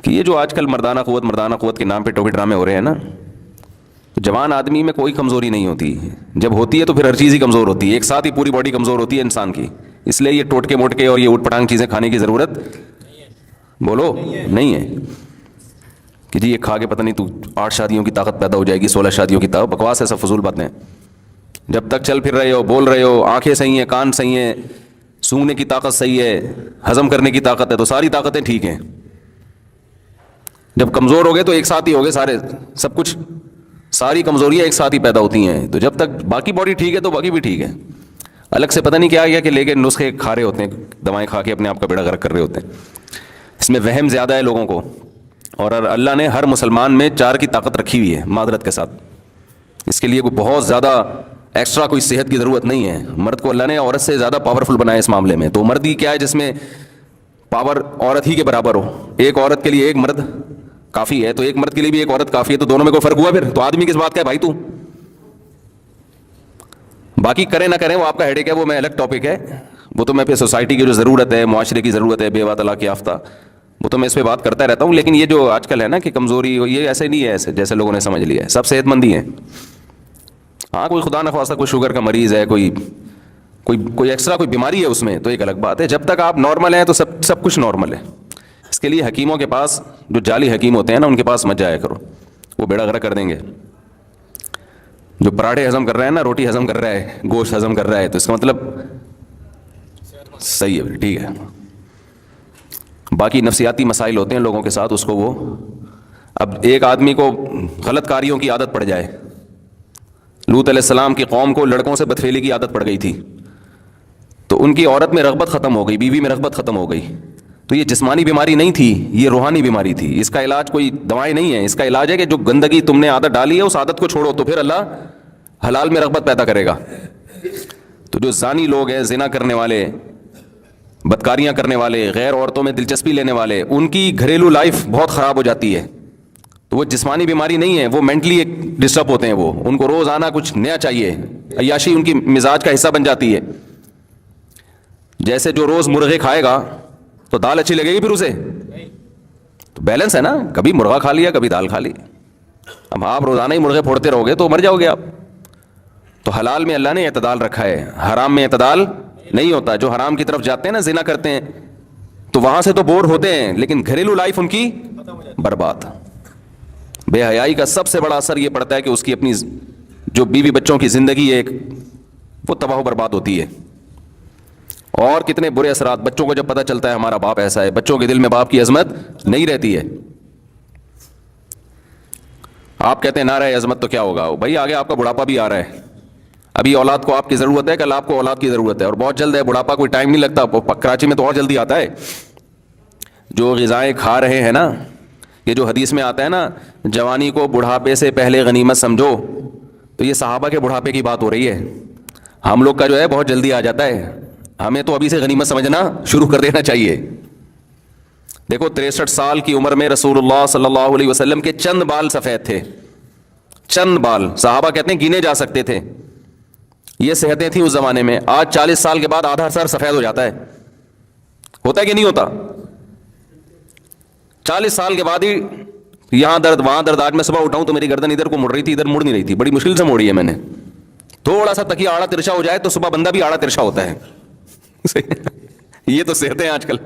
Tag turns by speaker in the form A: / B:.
A: کہ یہ جو آج کل مردانہ قوت کے نام پہ ٹوکے ڈرامے ہو رہے ہیں نا، تو جوان آدمی میں کوئی کمزوری نہیں ہوتی، جب ہوتی ہے تو پھر ہر چیز ہی کمزور ہوتی ہے، ایک ساتھ ہی پوری باڈی کمزور ہوتی ہے انسان کی. اس لیے یہ ٹوٹکے موٹکے اور یہ اوٹ پٹانگ چیزیں کھانے کی ضرورت بولو نہیں ہے کہ جی یہ کھا کے پتہ نہیں تو 8 شادیوں کی طاقت پیدا ہو جائے گی، 16 شادیوں کی طاقت. بکواس ہے، سب فضول باتیں. جب تک چل پھر رہے ہو، بول رہے ہو، آنکھیں صحیح ہیں، کان صحیح ہیں، سونگنے کی طاقت صحیح ہے، ہضم کرنے کی طاقت ہے، تو ساری طاقتیں ٹھیک ہیں. جب کمزور ہو گئے تو ایک ساتھ ہی ہو گئے سارے، سب کچھ ساری کمزوریاں ایک ساتھ ہی پیدا ہوتی ہیں. تو جب تک باقی باڈی ٹھیک ہے تو باقی بھی ٹھیک ہے. الگ سے پتہ نہیں کیا کہ لے کے نسخے کھا رہے ہوتے ہیں، دوائیں کھا کے اپنے آپ کا بیڑا غرق کر رہے ہوتے ہیں. اس میں وہم زیادہ ہے لوگوں کو. اور اللہ نے ہر مسلمان میں 4 کی طاقت رکھی ہوئی ہے معذرت کے ساتھ. اس کے لیے کوئی بہت زیادہ ایکسٹرا کوئی صحت کی ضرورت نہیں ہے. مرد کو اللہ نے عورت سے زیادہ پاورفل بنایا اس معاملے میں. تو مرد ہی کیا ہے جس میں پاور عورت ہی کے برابر ہو. ایک عورت کے لیے ایک مرد کافی ہے، تو ایک مرد کے لیے بھی ایک عورت کافی ہے. تو دونوں میں کوئی فرق ہوا پھر؟ تو آدمی کس بات کا ہے بھائی تو؟ باقی کریں نہ کریں وہ آپ کا ہیڈیک ہے، وہ میں الگ ٹاپک ہے. وہ تو میں پہ سوسائٹی کی جو ضرورت ہے، معاشرے کی ضرورت ہے، بیوہ طلاق یافتہ، وہ تو میں اس پہ بات کرتا رہتا ہوں. لیکن یہ جو آج کل ہے نا کہ کمزوری، یہ ایسے نہیں ہے ایسے جیسے لوگوں نے سمجھ لیا ہے. سب صحت مند ہی ہیں. ہاں کوئی خدا نخواستہ کوئی شوگر کا مریض ہے، کوئی ایکسٹرا کوئی بیماری ہے اس میں، تو ایک الگ بات ہے. جب تک آپ نارمل ہیں تو سب کچھ نارمل ہے. اس کے لیے حکیموں کے پاس، جو جعلی حکیم ہوتے ہیں نا، ان کے پاس مت جایا کرو، وہ بیڑا غرق کر دیں گے. جو پراٹھے ہضم کر رہا ہے نا، روٹی ہضم کر رہا ہے، گوشت ہضم کر رہا ہے، تو اس کا مطلب صحیح ہے، ٹھیک ہے. باقی نفسیاتی مسائل ہوتے ہیں لوگوں کے ساتھ، اس کو وہ اب ایک آدمی کو غلط کاریوں کی عادت پڑ جائے. لوط علیہ السلام کی قوم کو لڑکوں سے بدفعلی کی عادت پڑ گئی تھی، تو ان کی عورت میں رغبت ختم ہو گئی، بیوی میں رغبت ختم ہو گئی. تو یہ جسمانی بیماری نہیں تھی، یہ روحانی بیماری تھی. اس کا علاج کوئی دوائیں نہیں ہے. اس کا علاج ہے کہ جو گندگی تم نے عادت ڈالی ہے اس عادت کو چھوڑو، تو پھر اللہ حلال میں رغبت پیدا کرے گا. تو جو زانی لوگ ہیں، زنا کرنے والے، بدکاریاں کرنے والے، غیر عورتوں میں دلچسپی لینے والے، ان کی گھریلو لائف بہت خراب ہو جاتی ہے. تو وہ جسمانی بیماری نہیں ہے، وہ مینٹلی ایک ڈسٹرب ہوتے ہیں. وہ ان کو روز آنا کچھ نیا چاہیے، عیاشی ان کی مزاج کا حصہ بن جاتی ہے. جیسے جو روز مرغے کھائے گا تو دال اچھی لگے گی پھر اسے؟ تو بیلنس ہے نا، کبھی مرغا کھا لیا کبھی دال کھا لی. اب آپ روزانہ ہی مرغے پھوڑتے رہو گے تو مر جاؤ گے آپ. تو حلال میں اللہ نے اعتدال رکھا ہے، حرام میں اعتدال نہیں ہوتا. جو حرام کی طرف جاتے ہیں نا، زنا کرتے ہیں، تو وہاں سے تو بور ہوتے ہیں، لیکن گھریلو لائف ان کی برباد. بے حیائی کا سب سے بڑا اثر یہ پڑتا ہے کہ اس کی اپنی جو بیوی بچوں کی زندگی ہے وہ تباہ و برباد ہوتی ہے. اور کتنے برے اثرات بچوں کو جب پتہ چلتا ہے ہمارا باپ ایسا ہے، بچوں کے دل میں باپ کی عظمت نہیں رہتی ہے. آپ کہتے ہیں نہ رہے عظمت تو کیا ہوگا؟ بھائی آگے آپ کا بڑھاپا بھی آ رہا ہے. ابھی اولاد کو آپ کی ضرورت ہے، کل آپ کو اولاد کی ضرورت ہے، اور بہت جلد ہے. بڑھاپا کوئی ٹائم نہیں لگتا، کراچی میں تو اور جلدی آتا ہے. جو غذائیں کھا رہے ہیں نا، یہ جو حدیث میں آتا ہے نا، جوانی کو بڑھاپے سے پہلے غنیمت سمجھو، تو یہ صحابہ کے بڑھاپے کی بات ہو رہی ہے. ہم لوگ کا جو ہے بہت جلدی آ جاتا ہے. ہمیں تو ابھی سے غنیمت سمجھنا شروع کر دینا چاہیے. دیکھو 63 سال کی عمر میں رسول اللہ صلی اللہ علیہ وسلم کے چند بال سفید تھے، چند بال. صحابہ کہتے ہیں گنے جا سکتے تھے. یہ صحتیں تھیں اس زمانے میں. آج 40 سال کے بعد آدھا سر سفید ہو جاتا ہے. ہوتا ہے کہ نہیں ہوتا؟ 40 سال کے بعد ہی یہاں درد وہاں درد. آج میں صبح اٹھاؤں تو میری گردن ادھر کو مڑ رہی تھی، ادھر مڑ نہیں رہی تھی. بڑی مشکل سے موڑی ہے میں نے. تھوڑا سا تکیہ آڑا ترچھا ہو جائے تو صبح بندہ بھی آڑا ترچھا ہوتا ہے. یہ تو صحتیں آج کل.